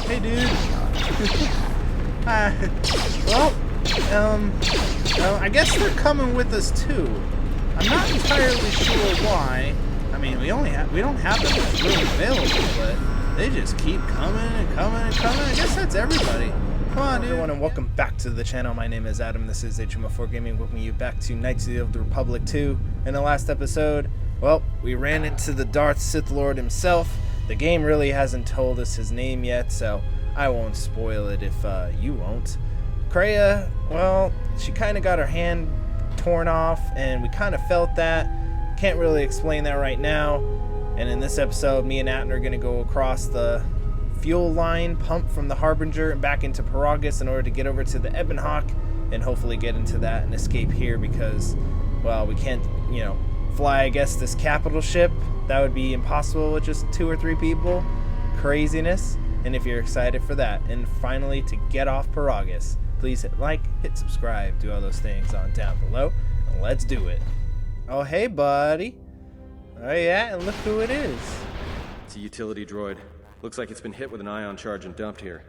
Hey, dude. I guess they're coming with us too. I'm not entirely sure why. I mean, we don't have them as really available, but they just keep coming and coming and coming. I guess that's everybody. Come on, dude. Everyone, and welcome back to the channel. My name is Adam. This is HM4 Gaming. Welcoming you back to Knights of the Republic 2. In the last episode, well, we ran into the Darth Sith Lord himself. The game really hasn't told us his name yet, so I won't spoil it if you won't. Kreia, well, she kind of got her hand torn off, and we kind of felt that. Can't really explain that right now. And in this episode, me and Atton are going to go across the fuel line pump from the Harbinger and back into Paragus in order to get over to the Ebon Hawk and hopefully get into that and escape here because, well, we can't, fly, I guess, this capital ship. That would be impossible with just 2 or 3 people. Craziness. And if you're excited for that, and finally to get off Paragus, please hit like, hit subscribe, do all those things on down below, and let's do it. Oh, hey, buddy. Oh, yeah, and look who it is. It's a utility droid. Looks like it's been hit with an ion charge and dumped here.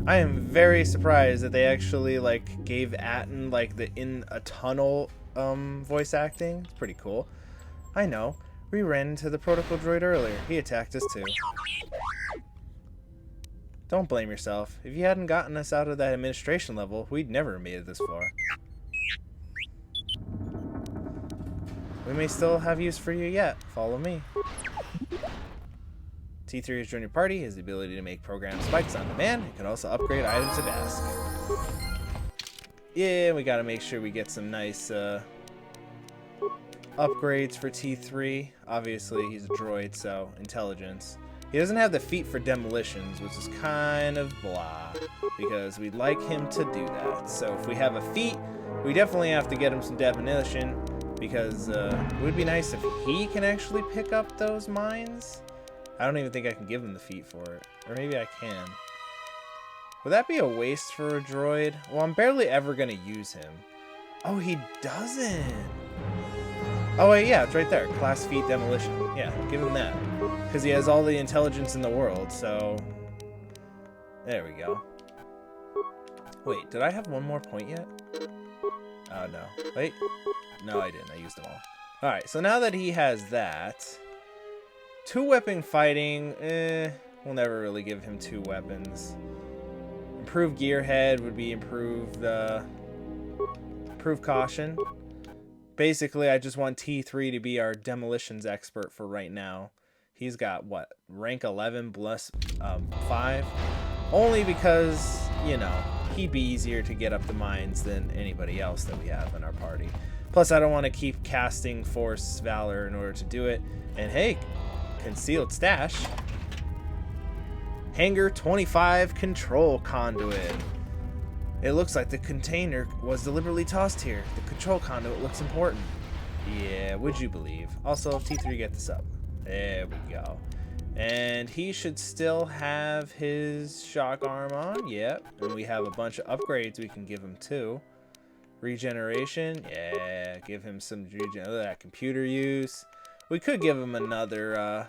I am very surprised that they actually, gave Atton, the in a tunnel, voice acting. It's pretty cool. I know. We ran into the protocol droid earlier. He attacked us, too. Don't blame yourself. If you hadn't gotten us out of that administration level, we'd never have made it this far. We may still have use for you yet. Follow me. T3 has joined your party. Has the ability to make program spikes on demand. It can also upgrade items if asked. Yeah, we gotta make sure we get some nice upgrades for T3. Obviously, he's a droid, so intelligence. He doesn't have the feat for demolitions, which is kind of blah, because we'd like him to do that. So if we have a feat, we definitely have to get him some demolition, because it would be nice if he can actually pick up those mines. I don't even think I can give him the feat for it, or maybe I can. Would that be a waste for a droid? Well, I'm barely ever going to use him. Oh, he doesn't. Oh, wait, yeah, it's right there. Class feat demolition. Yeah, give him that. Because he has all the intelligence in the world, so... There we go. Wait, did I have one more point yet? Oh, no. Wait. No, I didn't. I used them all. Alright, so now that he has that... 2-weapon fighting, we'll never really give him 2 weapons. Improved gearhead would be improved caution. Basically, I just want T3 to be our demolitions expert for right now. He's got, what, rank 11 plus 5? Only because, he'd be easier to get up the mines than anybody else that we have in our party. Plus, I don't want to keep casting Force Valor in order to do it. And hey, concealed stash. Hangar 25 control conduit. It looks like the container was deliberately tossed here. The control conduit looks important. Yeah, would you believe? Also, T3 get this up. There we go. And he should still have his shock arm on. Yep. And we have a bunch of upgrades we can give him too. Regeneration. Yeah, give him some computer use. We could give him another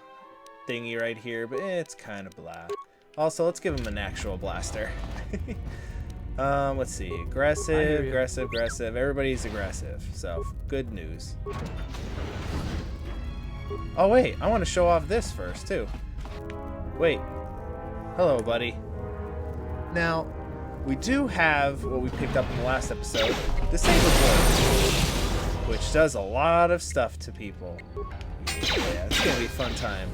thingy right here, but it's kind of blah. Also, let's give him an actual blaster. Let's see. Aggressive, aggressive, aggressive. Everybody's aggressive, so good news. Oh, wait. I want to show off this first, too. Wait. Hello, buddy. Now, we do have what we picked up in the last episode, the Saber Board, which does a lot of stuff to people. Yeah, it's going to be a fun time.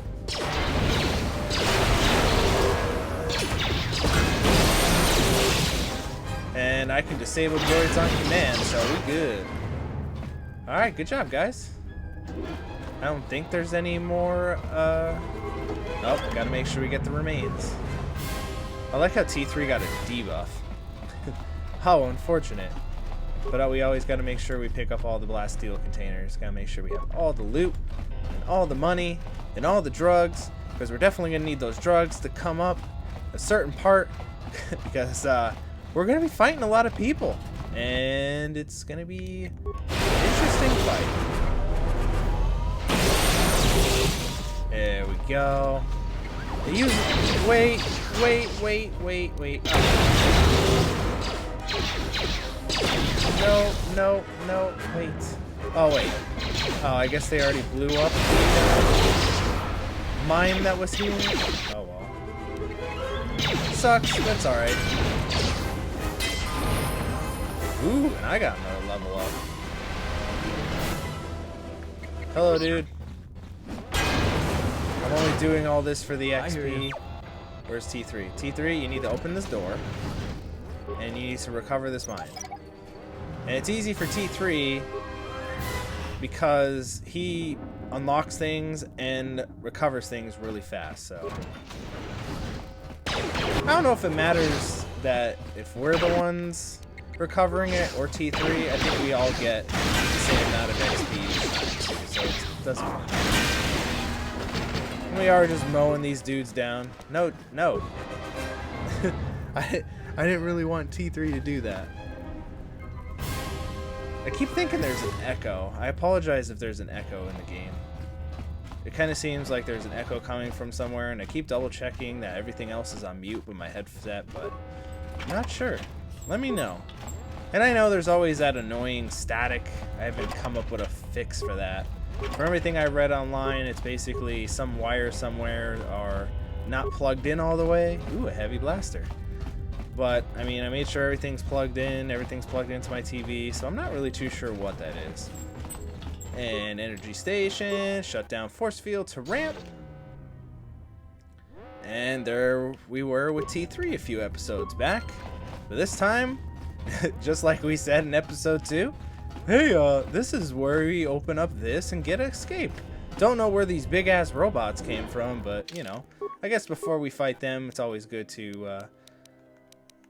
And I can disable droids on command, so we good. Alright, good job, guys. I don't think there's any more, Nope, gotta make sure we get the remains. I like how T3 got a debuff. How unfortunate. But we always gotta make sure we pick up all the blast steel containers. Gotta make sure we have all the loot, and all the money, and all the drugs, because we're definitely gonna need those drugs to come up a certain part, because, we're going to be fighting a lot of people, and it's going to be an interesting fight. There we go. Use wait. Oh. No, wait. Oh, wait. Oh, I guess they already blew up the mine that was here. Oh, well. Sucks, that's alright. Ooh, and I got another level up. Hello, dude. I'm only doing all this for the XP. Where's T3? T3, you need to open this door. And you need to recover this mine. And it's easy for T3 because he unlocks things and recovers things really fast, so. I don't know if it matters that if we're the ones recovering it or T3. I think we all get the same amount of XP, so it doesn't matter. We are just mowing these dudes down. No. I didn't really want T3 to do that. I keep thinking there's an echo. I apologize if there's an echo in the game. It kind of seems like there's an echo coming from somewhere, and I keep double checking that everything else is on mute with my headset, but I'm not sure. Let me know. And I know there's always that annoying static. I haven't come up with a fix for that. For everything I read online, it's basically some wire somewhere are not plugged in all the way. Ooh, a heavy blaster. But, I mean, I made sure everything's plugged into my TV, so I'm not really too sure what that is. And energy station, shut down force field to ramp. And there we were with T3 a few episodes back. But this time, just like we said in episode 2, hey, this is where we open up this and get escape. Don't know where these big-ass robots came from, but, you know, I guess before we fight them, it's always good to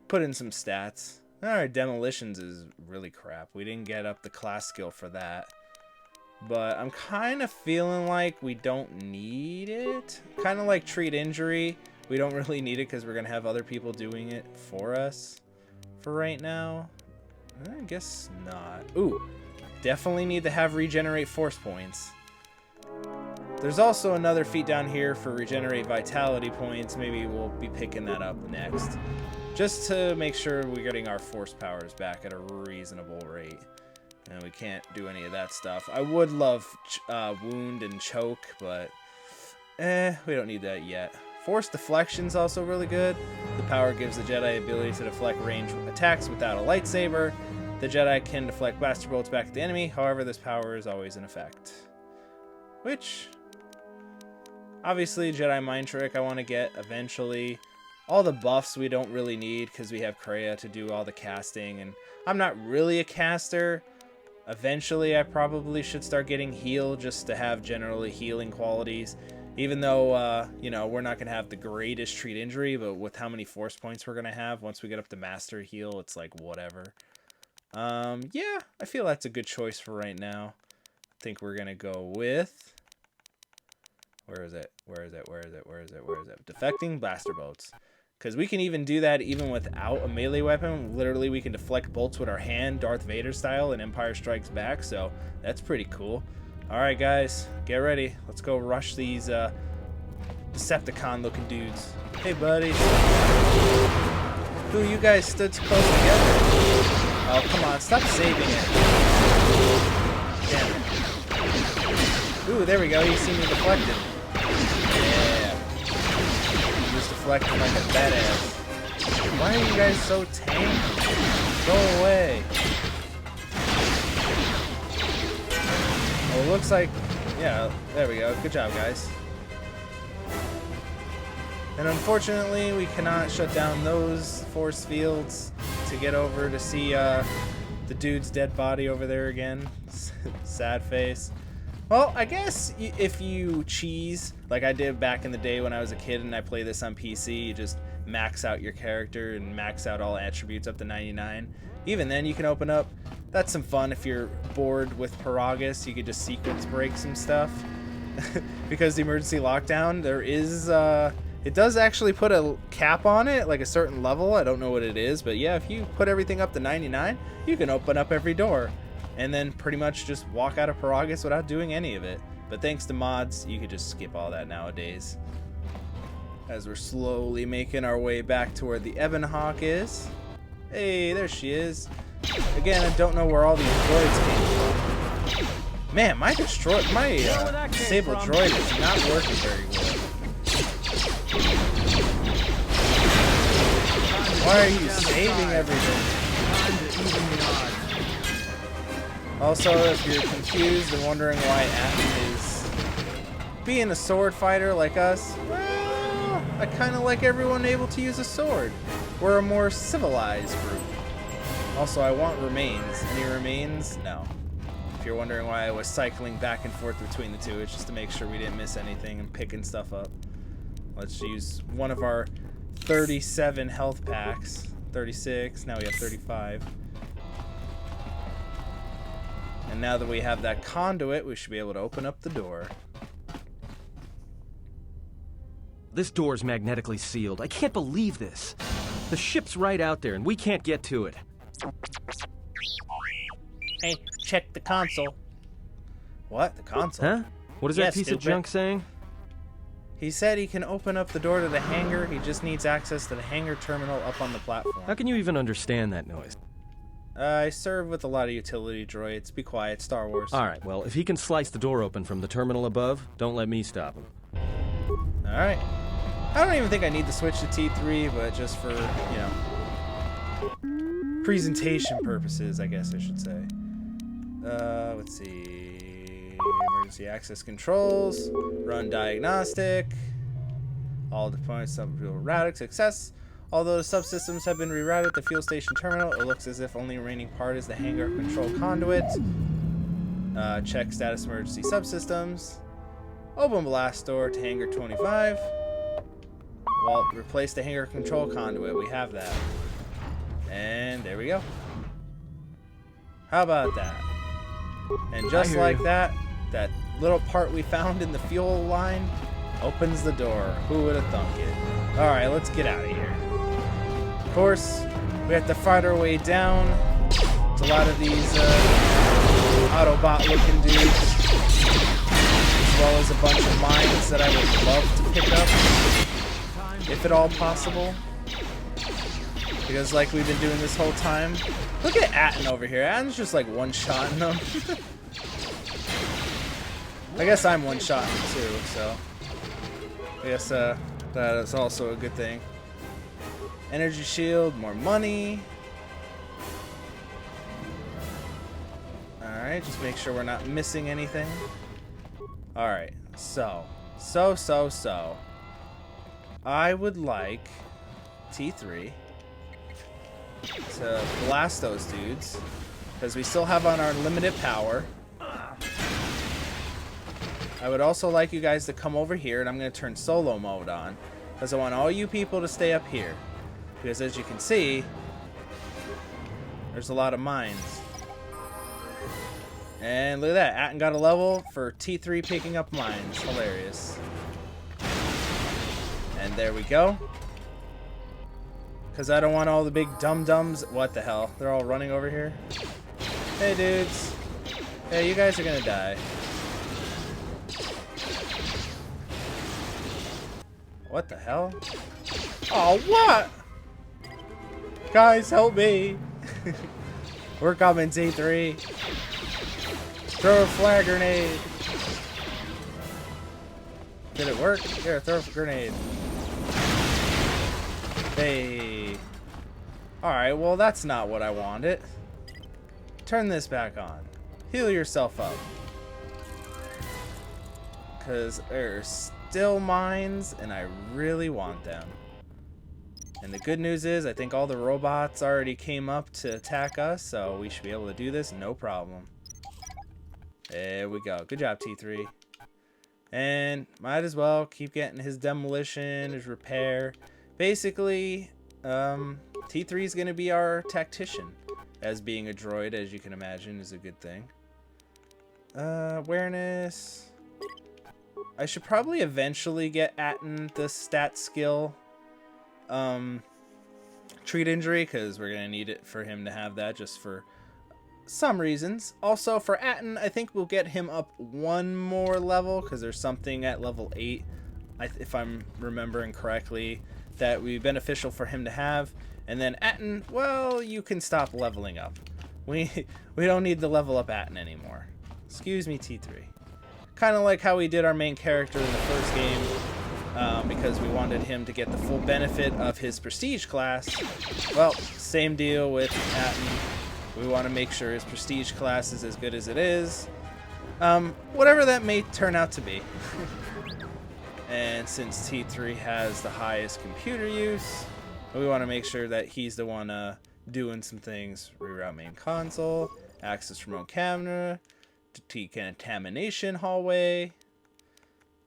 put in some stats. Alright, demolitions is really crap. We didn't get up the class skill for that. But I'm kind of feeling like we don't need it. Kind of like treat injury. We don't really need it because we're going to have other people doing it for us for right now. I guess not. Ooh, definitely need to have regenerate force points. There's also another feat down here for regenerate vitality points. Maybe we'll be picking that up next. Just to make sure we're getting our force powers back at a reasonable rate. And we can't do any of that stuff. I would love wound and choke, but we don't need that yet. Force deflection's also really good. The power gives the Jedi ability to deflect range attacks without a lightsaber. The Jedi can deflect blaster bolts back at the enemy. However, this power is always in effect. Which, obviously, Jedi mind trick I want to get eventually. All the buffs we don't really need because we have Kreia to do all the casting, and I'm not really a caster. Eventually, I probably should start getting heal just to have generally healing qualities. Even though, you know, we're not going to have the greatest treat injury, but with how many force points we're going to have, once we get up to master heal, it's like whatever. Yeah, I feel that's a good choice for right now. I think we're going to go with... Where is it? Deflecting blaster bolts. Because we can even do that even without a melee weapon. Literally, we can deflect bolts with our hand, Darth Vader style, and Empire Strikes Back. So that's pretty cool. Alright, guys. Get ready. Let's go rush these Decepticon-looking dudes. Hey, buddy. Ooh, you guys stood so close together. Oh, come on. Stop saving it. Damn it. Ooh, there we go. You see me deflected. Deflecting like a badass. Why are you guys so tame? Go away. Oh, it looks like... Yeah, there we go. Good job, guys. And unfortunately, we cannot shut down those force fields to get over to see the dude's dead body over there again. Sad face. Well, I guess if you cheese, like I did back in the day when I was a kid and I play this on PC, you just max out your character and max out all attributes up to 99. Even then, you can open up. That's some fun if you're bored with Paragus. You could just sequence break some stuff. Because the emergency lockdown, there is... it does actually put a cap on it, like a certain level. I don't know what it is, but yeah, if you put everything up to 99, you can open up every door. And then pretty much just walk out of Paragus without doing any of it. But But thanks to mods, you could just skip all that nowadays. As we're slowly making our way back to where the Ebon Hawk is. Hey, there she is. Again, I don't know where all these droids came from. Man, my disabled droid is not working very well. Why are you saving everything? Also, if you're confused and wondering why Atten is being a sword fighter like us, well, I kind of like everyone able to use a sword. We're a more civilized group. Also, I want remains. Any remains? No. If you're wondering why I was cycling back and forth between the two, it's just to make sure we didn't miss anything and picking stuff up. Let's use one of our 37 health packs. 36, now we have 35. And now that we have that conduit, we should be able to open up the door. This door's magnetically sealed. I can't believe this. The ship's right out there, and we can't get to it. Hey, check the console. What? The console? Huh? What is that piece of junk saying? He said he can open up the door to the hangar. He just needs access to the hangar terminal up on the platform. How can you even understand that noise? I serve with a lot of utility droids. Be quiet, Star Wars. Alright, well, if he can slice the door open from the terminal above, don't let me stop him. Alright. I don't even think I need to switch to T3, but just for, presentation purposes, I guess I should say. Let's see. Emergency access controls. Run diagnostic. All deployments subroutine success. Although the subsystems have been rerouted to the fuel station terminal, it looks as if only remaining part is the hangar control conduit. Check status emergency subsystems. Open blast door to hangar 25. Well, replace the hangar control conduit. We have that. And there we go. How about that? And just like that, that little part we found in the fuel line opens the door. Who would have thunk it? Alright, let's get out of here. Of course, we have to fight our way down. It's a lot of these Autobot looking dudes. As well as a bunch of mines that I would love to pick up. If at all possible. Because like we've been doing this whole time. Look at Atten over here. Atten's just like one-shotting them. I guess I'm one-shotting too, so. I guess that is also a good thing. Energy shield, more money. Alright, just make sure we're not missing anything. Alright, so. I would like T3 to blast those dudes. Because we still have on our limited power. I would also like you guys to come over here, and I'm going to turn solo mode on. Because I want all you people to stay up here. Because as you can see, there's a lot of mines. And look at that, Atten got a level for T3 picking up mines. Hilarious. And there we go. Because I don't want all the big dum-dums. What the hell? They're all running over here. Hey, dudes. Hey, you guys are going to die. What the hell? Oh, what? Guys, help me. We're coming, T3. Throw a flag grenade. Did it work? Here, throw a grenade. Hey. Alright, well, that's not what I wanted. Turn this back on. Heal yourself up. Because there's still mines, and I really want them. And the good news is, I think all the robots already came up to attack us, so we should be able to do this no problem. There we go. Good job, T3. And might as well keep getting his demolition, his repair. Basically, T3 is going to be our tactician. As being a droid, as you can imagine, is a good thing. Awareness. I should probably eventually get Atten the stat skill. Treat injury, because we're going to need it for him to have that just for some reasons. Also, for Atten, I think we'll get him up one more level, because there's something at level 8, if I'm remembering correctly, that would be beneficial for him to have. And then Atten, well, you can stop leveling up. We don't need to level up Atten anymore. Excuse me, T3. Kind of like how we did our main character in the first game, because we wanted him to get the full benefit of his prestige class. Well, same deal with Atten. We want to make sure his prestige class is as good as it is. Whatever that may turn out to be. And since T3 has the highest computer use, we want to make sure that he's the one doing some things. Reroute main console, access remote camera, decontamination hallway,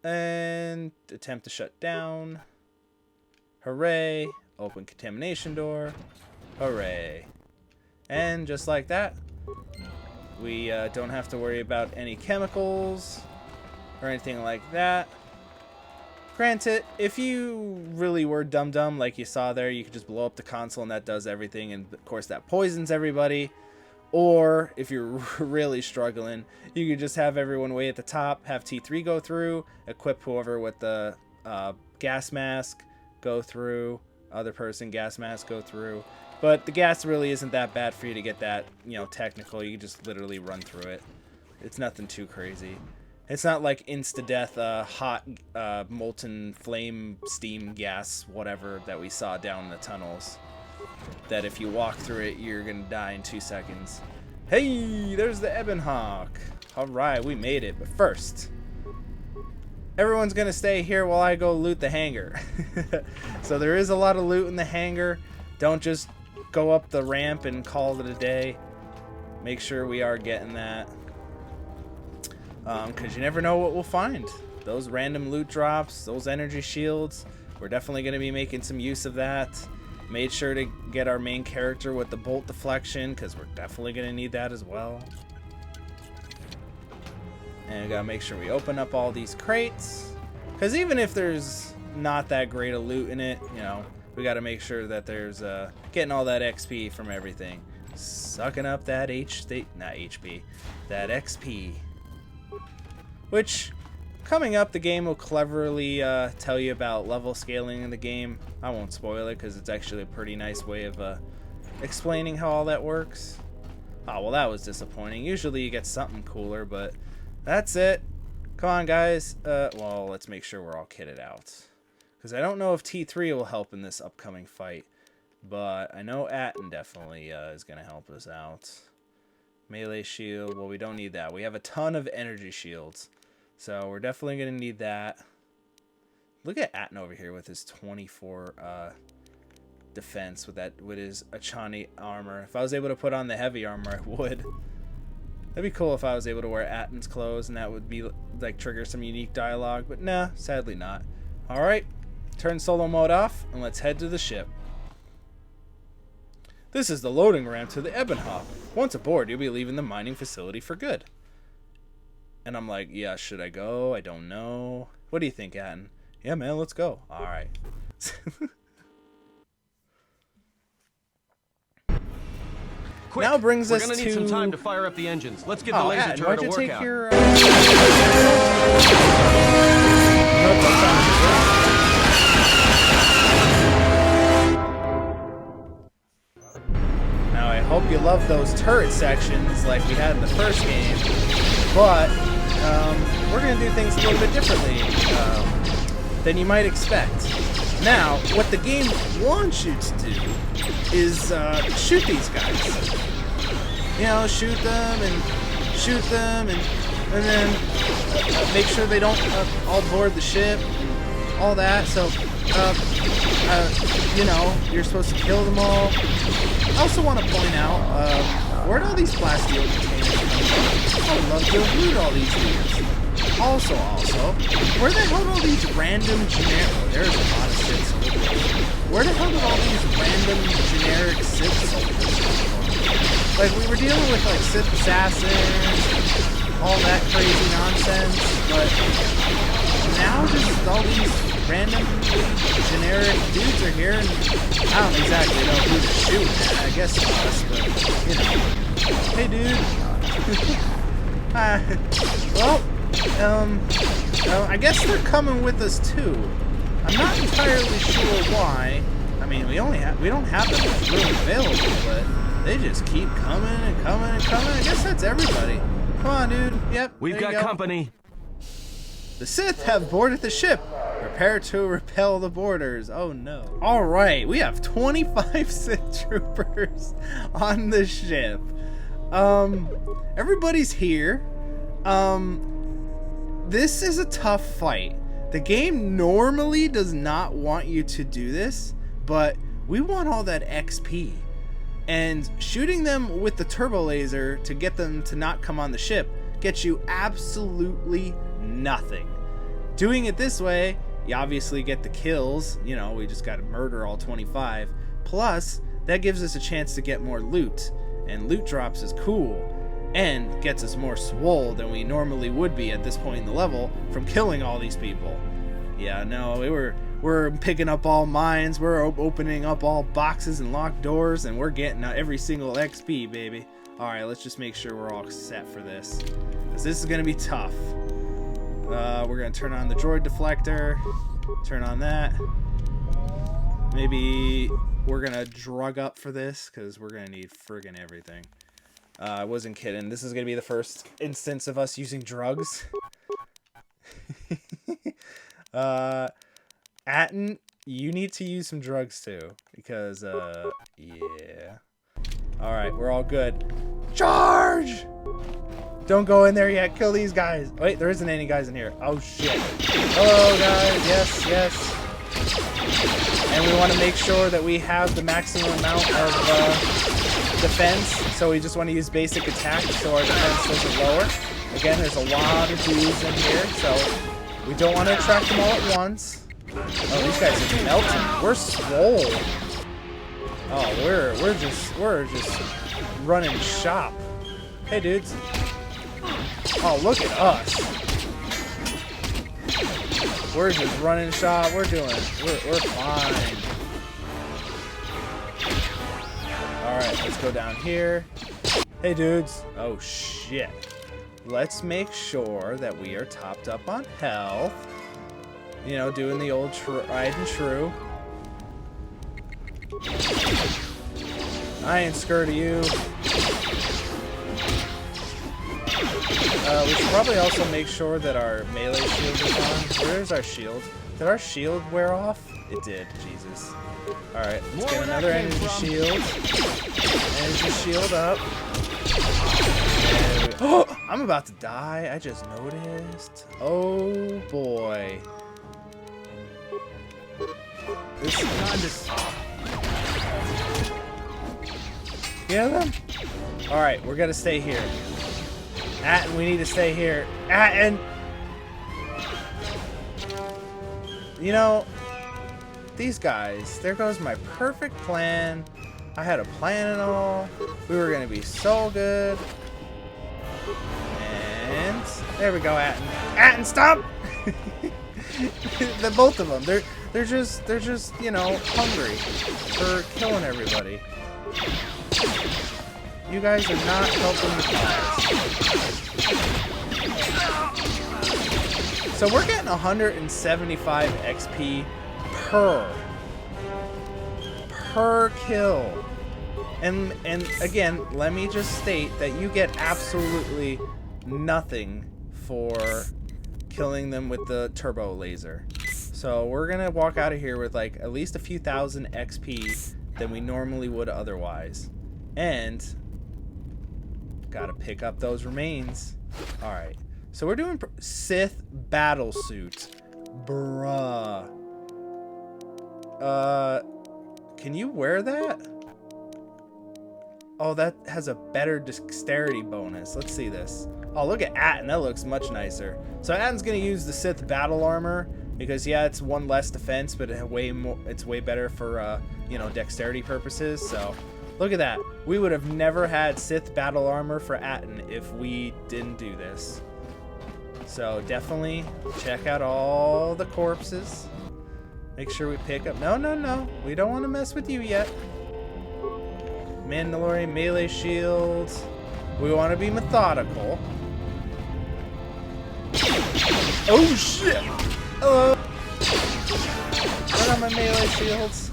and attempt to shut down. Hooray. Open contamination door. Hooray. And just like that, we don't have to worry about any chemicals or anything like that. Granted, if you really were dumb like you saw there, you could just blow up the console and that does everything, and of course that poisons everybody. Or if you're really struggling, you could just have everyone way at the top, have T3 go through, equip whoever with the gas mask, go through, other person gas mask, go through. But the gas really isn't that bad for you to get that, technical. You can just literally run through it. It's nothing too crazy. It's not like insta-death, hot, molten flame, steam, gas, whatever that we saw down in the tunnels. That if you walk through it, you're gonna die in 2 seconds. Hey, there's the Ebon Hawk. Alright, we made it. But first, everyone's gonna stay here while I go loot the hangar. So there is a lot of loot in the hangar. Don't just go up the ramp and call it a day. Make sure we are getting that. Because you never know what we'll find. Those random loot drops, those energy shields, we're definitely going to be making some use of that. Made sure to get our main character with the bolt deflection, because we're definitely going to need that as well. And we got to make sure we open up all these crates. Because even if there's not that great a loot in it, we got to make sure that there's getting all that XP from everything. Sucking up that that XP. Which, coming up, the game will cleverly tell you about level scaling in the game. I won't spoil it because it's actually a pretty nice way of explaining how all that works. Oh, well, that was disappointing. Usually you get something cooler, but that's it. Come on, guys. Well, let's make sure we're all kitted out. Because I don't know if T3 will help in this upcoming fight. But I know Atten definitely is going to help us out. Melee shield. Well, we don't need that. We have a ton of energy shields. So we're definitely going to need that. Look at Atten over here with his 24 defense with his Achani armor. If I was able to put on the heavy armor, I would. That'd be cool if I was able to wear Atten's clothes and that would be like trigger some unique dialogue. But nah, sadly not. Alright, turn solo mode off and let's head to the ship. This is the loading ramp to the Ebon Hawk. Once aboard, you'll be leaving the mining facility for good. And I'm like, yeah, should I go? I don't know. What do you think, Atten? Yeah, man, let's go. All right. Quick, now brings us to... We're gonna need some time to fire up the engines. Let's get the laser Atten, turret to why'd you work take out. your... Now, I hope you love those turret sections like we had in the first game, but we're going to do things a little bit differently than you might expect. Now, what the game wants you to do is shoot these guys. Shoot them and then make sure they don't all board the ship and all that. So, you're supposed to kill them all. I also want to point out, where'd all these plasteel containers come from? I would love to have looted all these dudes. Also, where the hell did all these random generic... Oh, there's a lot of Sith soldiers. Where the hell did all these random generic Sith soldiers come from? Like, we were dealing with, like, Sith assassins, all that crazy nonsense, but now just all these random generic dudes are here, and I don't exactly know who to shoot at. I guess us, but, Hey, dude. Well, I guess they're coming with us too. I'm not entirely sure why. I mean, we don't have them really available, but they just keep coming and coming and coming. I guess that's everybody. Come on, dude. Yep. We've got company. The Sith have boarded the ship. Prepare to repel the boarders. Oh no. Alright, we have 25 Sith troopers on the ship. Everybody's here. This is a tough fight. The game normally does not want you to do this, but we want all that XP. And shooting them with the turbo laser to get them to not come on the ship gets you absolutely nothing. Doing it this way, you obviously get the kills. You know, we just got to murder all 25. Plus, that gives us a chance to get more loot. And loot drops is cool. And gets us more swole than we normally would be at this point in the level from killing all these people. Yeah, no, we're picking up all mines. We're opening up all boxes and locked doors. And we're getting every single XP, baby. Alright, let's just make sure we're all set for this. Because this is going to be tough. We're going to turn on the droid deflector. Turn on that. Maybe we're going to drug up for this, because we're going to need friggin' everything. I wasn't kidding. This is going to be the first instance of us using drugs. Atten, you need to use some drugs too. Because, yeah. Alright, we're all good. Charge! Don't go in there yet. Kill these guys. Wait, there isn't any guys in here. Oh, shit. Hello, guys. Yes, yes. And we want to make sure that we have the maximum amount of defense. So we just want to use basic attack so our defense doesn't lower. Again, there's a lot of dudes in here, so we don't want to attract them all at once. Oh, these guys are melting. We're swole. Oh, we're just running shop. Hey, dudes. Oh, look at us. We're just running shop. We're fine. Alright, let's go down here. Hey, dudes. Oh, shit. Let's make sure that we are topped up on health. You know, doing the old tried and true. I ain't scared of you. We should probably also make sure that our melee shield is on. Where's our shield? Did our shield wear off? It did. Jesus. Alright, let's get another energy shield. Energy shield up. Oh! I'm about to die. I just noticed. Oh boy. This kind of... Get them? Alright, we're gonna stay here. Atten, we need to stay here. Atten! You know, these guys, there goes my perfect plan. I had a plan and all. We were gonna be so good. And there we go, Atten. Atten, stop! The both of them, they're just, you know, hungry for killing everybody. You guys are not helping the cause. So we're getting 175 XP per kill. And again, let me just state that you get absolutely nothing for killing them with the turbo laser. So we're gonna walk out of here with like at least a few thousand XP than we normally would otherwise. And gotta pick up those remains. Alright, so we're doing Sith battle suit. Bruh. Can you wear that? Oh, that has a better dexterity bonus. Let's see this. Oh, look at Atten. That looks much nicer. So Atten's gonna use the Sith battle armor because yeah, it's one less defense, but it's way better for you know, dexterity purposes. So look at that. We would have never had Sith battle armor for Atten if we didn't do this. So definitely check out all the corpses. Make sure we pick up... No. We don't want to mess with you yet. Mandalorian melee shield. We want to be methodical. Oh shit! Hello! Run on my melee shields.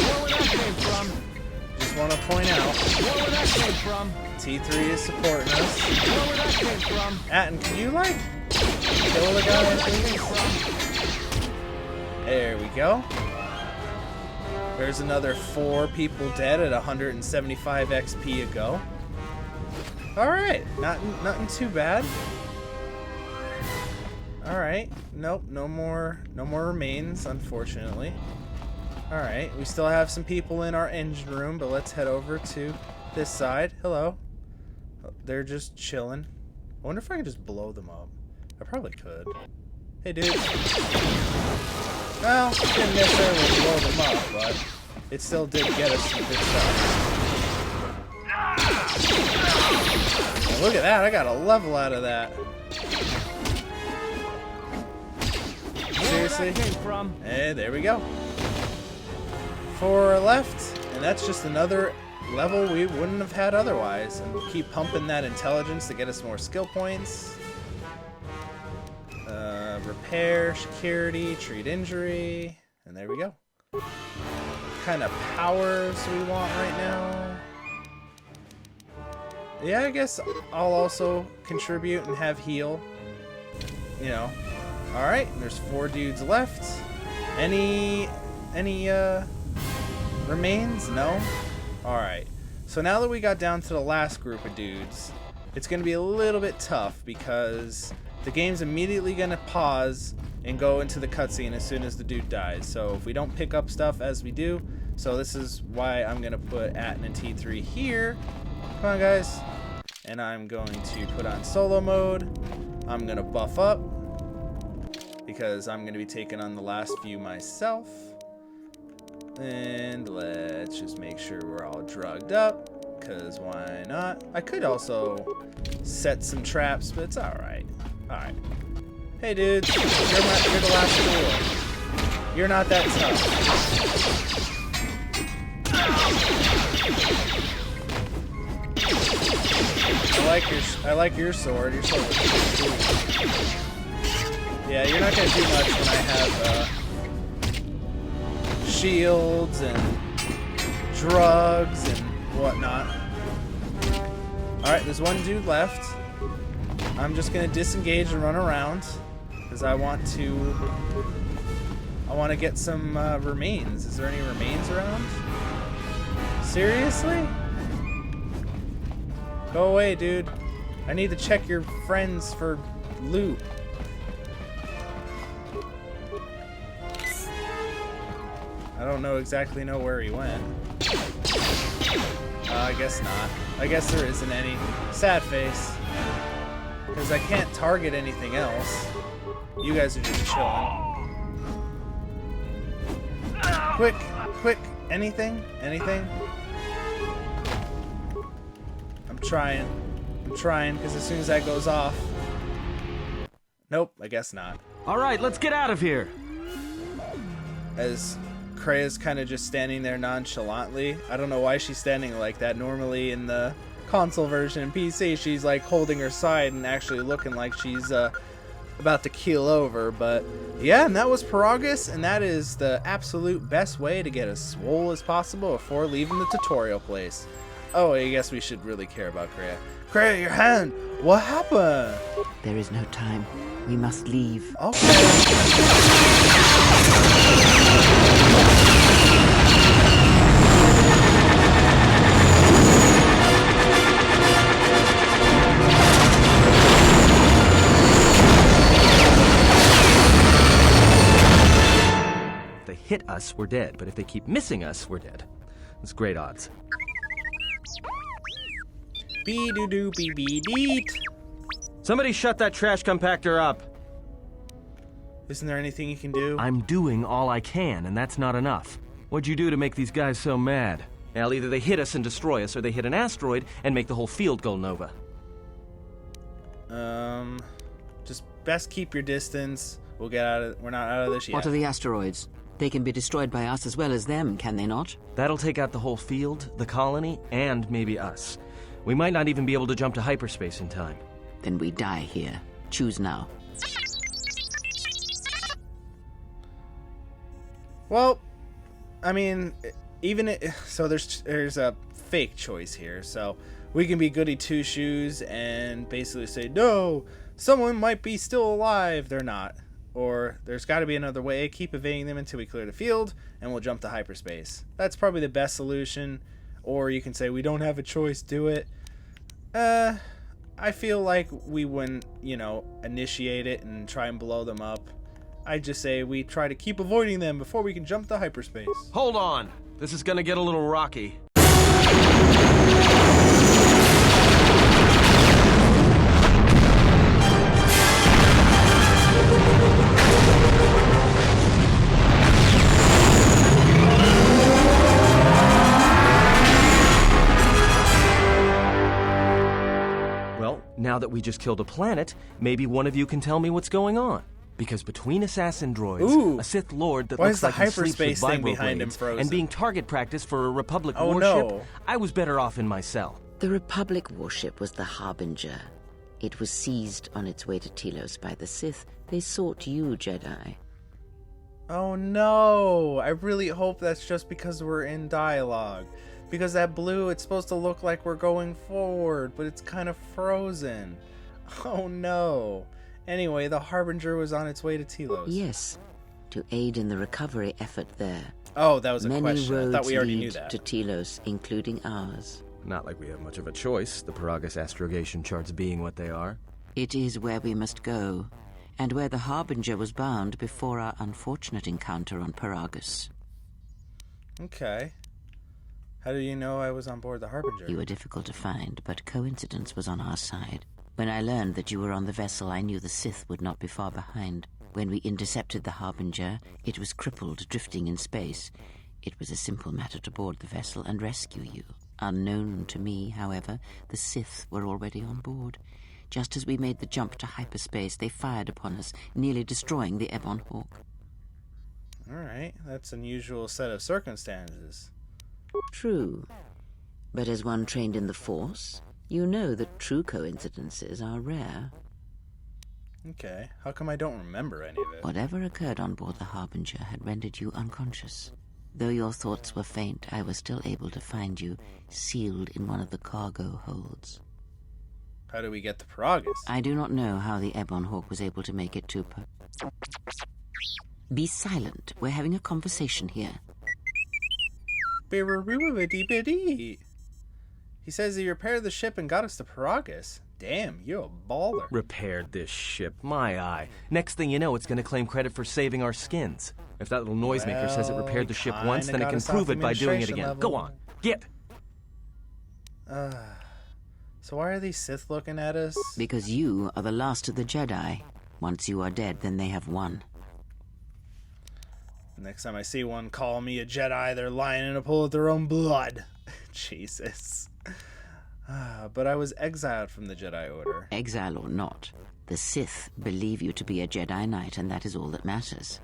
Where that came from? Just want to point out. Where that came from? T3 is supporting us. Where that came from? Atten, can you like kill the guy? There we go. There's another 4 people dead at 175 XP ago. Alright, nothing too bad. Alright, nope, no more remains, unfortunately. Alright, we still have some people in our engine room, but let's head over to this side. Hello. They're just chilling. I wonder if I can just blow them up. I probably could. Hey, dude. Well, didn't necessarily blow them up, but it still did get us some good stuff. Oh, look at that, I got a level out of that. Seriously? Hey, there we go. 4 left, and that's just another level we wouldn't have had otherwise. And we'll keep pumping that intelligence to get us more skill points. Repair, security, treat injury, and there we go. What kind of powers we want right now? Yeah, I guess I'll also contribute and have heal. You know. Alright, there's 4 dudes left. Any remains? No? Alright. So now that we got down to the last group of dudes, it's going to be a little bit tough because the game's immediately going to pause and go into the cutscene as soon as the dude dies. So if we don't pick up stuff as we do, so this is why I'm going to put Atten and T3 here. Come on, guys. And I'm going to put on solo mode. I'm going to buff up because I'm going to be taking on the last few myself. And let's just make sure we're all drugged up, because why not? I could also set some traps, but it's alright. Alright. Hey dudes, you're the last four. You're not that tough. I like your sword. Your sword looks cool. Yeah, you're not gonna do much when I have shields and drugs and whatnot. Alright, there's one dude left. I'm just gonna disengage and run around because I want to get some remains. Is there any remains around? Seriously? Go away, dude. I need to check your friends for loot. I don't exactly know where he went. I guess not. I guess there isn't any. Sad face. Because I can't target anything else. You guys are just chilling. Quick, quick, anything? Anything? I'm trying, because as soon as that goes off... Nope, I guess not. Alright, let's get out of here! As Krea's kind of just standing there nonchalantly. I don't know why she's standing like that. Normally in the console version and PC, she's like holding her side and actually looking like she's about to keel over. But yeah, and that was Paragus, and that is the absolute best way to get as swole as possible before leaving the tutorial place. Oh, I guess we should really care about Krea. Krea, your hand! What happened? There is no time. We must leave. Okay. If they hit us, we're dead, but if they keep missing us, we're dead. It's great odds. Bee-doo-doo-bee-bee-deet. Somebody shut that trash compactor up! Isn't there anything you can do? I'm doing all I can, and that's not enough. What'd you do to make these guys so mad? Well, either they hit us and destroy us, or they hit an asteroid and make the whole field go nova. Just best keep your distance. We're not out of this yet. What are the asteroids? They can be destroyed by us as well as them, can they not? That'll take out the whole field, the colony, and maybe us. We might not even be able to jump to hyperspace in time. Then we die here. Choose now. Well, I mean, so there's a fake choice here. So we can be goody two shoes and basically say, no, someone might be still alive. They're not. Or there's got to be another way. Keep evading them until we clear the field, and we'll jump to hyperspace. That's probably the best solution. Or you can say, we don't have a choice, do it. I feel like we wouldn't, initiate it and try and blow them up. I'd just say we try to keep avoiding them before we can jump to hyperspace. Hold on. This is gonna get a little rocky. Well, now that we just killed a planet, maybe one of you can tell me what's going on. Because between assassin droids, a Sith Lord that looks like he sleeps with vibroblades, and being target practice for a Republic warship, I was better off in my cell. The Republic warship was the Harbinger. It was seized on its way to Telos by the Sith. They sought you, Jedi. Oh no! I really hope that's just because we're in dialogue. Because that blue, it's supposed to look like we're going forward, but it's kind of frozen. Oh no. Anyway, the Harbinger was on its way to Telos. Yes, to aid in the recovery effort there. Oh, that was a question. Many roads I thought we already knew lead that. to Telos, including ours. Not like we have much of a choice, the Paragus astrogation charts being what they are. It is where we must go, and where the Harbinger was bound before our unfortunate encounter on Paragus. Okay. How do you know I was on board the Harbinger? You were difficult to find, but coincidence was on our side. When I learned that you were on the vessel, I knew the Sith would not be far behind. When we intercepted the Harbinger, it was crippled, drifting in space. It was a simple matter to board the vessel and rescue you. Unknown to me, however, the Sith were already on board. Just as we made the jump to hyperspace, they fired upon us, nearly destroying the Ebon Hawk. Alright, that's an unusual set of circumstances. True. But as one trained in the Force, you know that true coincidences are rare. Okay, how come I don't remember any of it? Whatever occurred on board the Harbinger had rendered you unconscious. Though your thoughts were faint, I was still able to find you, sealed in one of the cargo holds. How do we get to Paragus? I do not know how the Ebon Hawk was able to make it to Be silent. We're having a conversation here. He says he repaired the ship and got us to Paragus. Damn, you're a baller. Repaired this ship, my eye. Next thing you know, it's gonna claim credit for saving our skins. If that little noisemaker says it repaired the ship once, then it can prove it by doing it again. Go on, get! So why are these Sith looking at us? Because you are the last of the Jedi. Once you are dead, then they have won. Next time I see one call me a Jedi, they're lying in a pool of their own blood. Jesus. But I was exiled from the Jedi Order. Exile or not, the Sith believe you to be a Jedi Knight, and that is all that matters.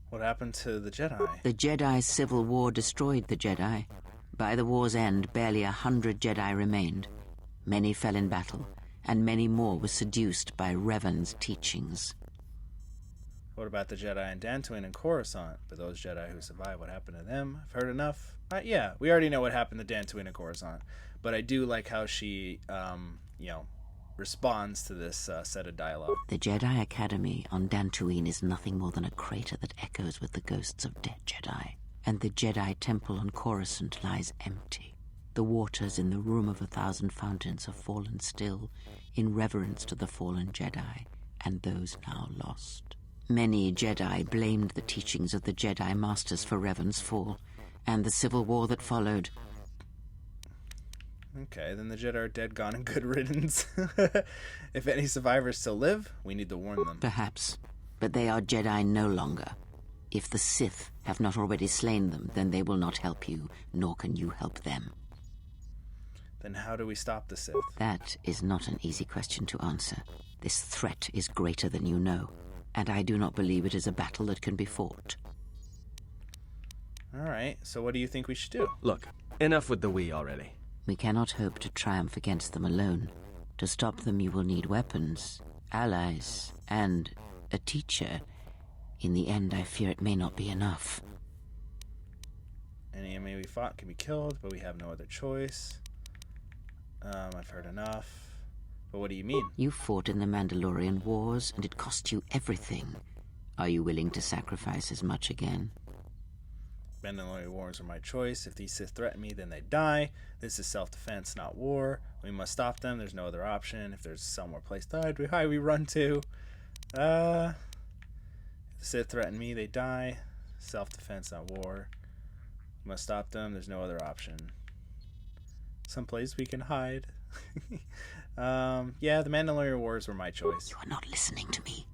What happened to the Jedi? The Jedi Civil War destroyed the Jedi. By the war's end, barely 100 Jedi remained. Many fell in battle, and many more were seduced by Revan's teachings. What about the Jedi in Dantooine and Coruscant? For those Jedi who survived, what happened to them? I've heard enough. Yeah, we already know what happened to Dantooine and Coruscant. But I do like how she, responds to this set of dialogue. The Jedi Academy on Dantooine is nothing more than a crater that echoes with the ghosts of dead Jedi. And the Jedi Temple on Coruscant lies empty. The waters in the Room of 1,000 Fountains have fallen still in reverence to the fallen Jedi and those now lost. Many Jedi blamed the teachings of the Jedi Masters for Revan's fall, and the civil war that followed. Okay, then the Jedi are dead, gone, and good riddance. If any survivors still live, we need to warn them. Perhaps, but they are Jedi no longer. If the Sith have not already slain them, then they will not help you, nor can you help them. Then how do we stop the Sith? That is not an easy question to answer. This threat is greater than you know. and I do not believe it is a battle that can be fought. Alright, so what do you think we should do? Look, enough with the we already. We cannot hope to triumph against them alone. To stop them, you will need weapons, allies, and a teacher. In the end, I fear it may not be enough. Any enemy we fought can be killed, but we have no other choice. I've heard enough. But what do you mean? You fought in the Mandalorian Wars, and it cost you everything. Are you willing to sacrifice as much again? Mandalorian Wars are my choice. If these Sith threaten me, then they die. This is self-defense, not war. We must stop them. There's no other option. If there's somewhere place to hide, we run to. If the Sith threaten me, they die. Self-defense, not war. We must stop them. There's no other option. Someplace we can hide. Yeah, the Mandalorian Wars were my choice. You are not listening to me.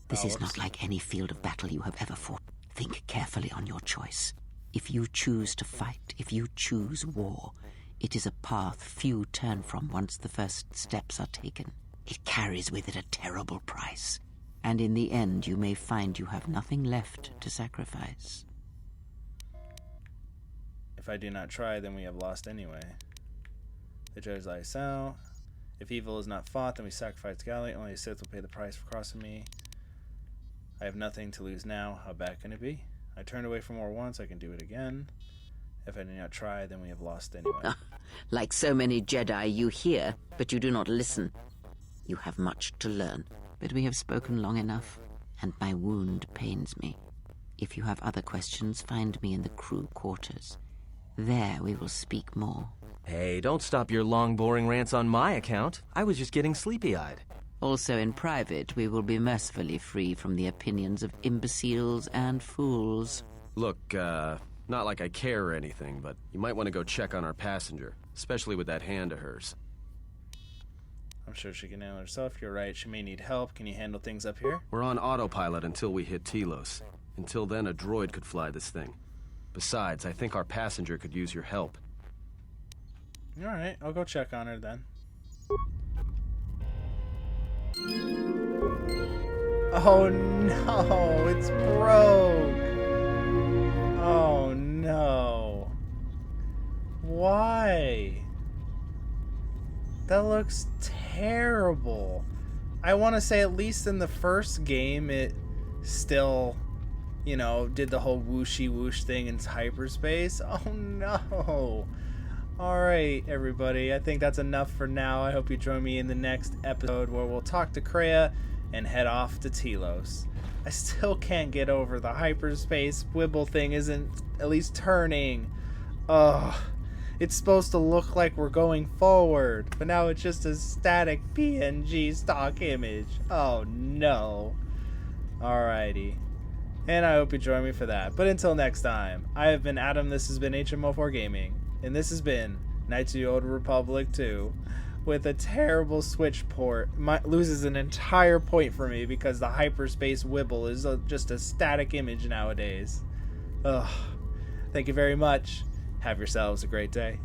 This is not like any field of battle you have ever fought. Think carefully on your choice. If you choose to fight, if you choose war, it is a path few turn from once the first steps are taken. It carries with it a terrible price, and in the end you may find you have nothing left to sacrifice. If I do not try, then we have lost anyway. The judge lies out. If evil is not fought, then we sacrifice Galley. Only a Sith will pay the price for crossing me. I have nothing to lose now. How bad can it be? I turned away from war once, I can do it again. If I do not try, then we have lost anyway. Like so many Jedi, you hear, but you do not listen. You have much to learn, but we have spoken long enough, and my wound pains me. If you have other questions, find me in the crew quarters. There we will speak more. Hey, don't stop your long, boring rants on my account. I was just getting sleepy-eyed. Also in private, we will be mercifully free from the opinions of imbeciles and fools. Look, not like I care or anything, but you might want to go check on our passenger, especially with that hand of hers. I'm sure she can handle herself. You're right, she may need help. Can you handle things up here? We're on autopilot until we hit Telos. Until then, a droid could fly this thing. Besides, I think our passenger could use your help. Alright, I'll go check on her then. Oh no, it's broke. Oh no. Why? That looks terrible. I want to say at least in the first game it still, you know, did the whole whooshy whoosh thing in hyperspace. Oh no. Alright, everybody, I think that's enough for now. I hope you join me in the next episode where we'll talk to Kreia and head off to Telos. I still can't get over the hyperspace Wibble thing isn't at least turning. Ugh. It's supposed to look like we're going forward, but now it's just a static PNG stock image. Oh no. Alrighty. And I hope you join me for that. But until next time, I have been Adam, this has been HMO4 Gaming. And this has been Knights of the Old Republic 2 with a terrible Switch port. Loses an entire point for me because the hyperspace Wibble is just a static image nowadays. Ugh. Thank you very much. Have yourselves a great day.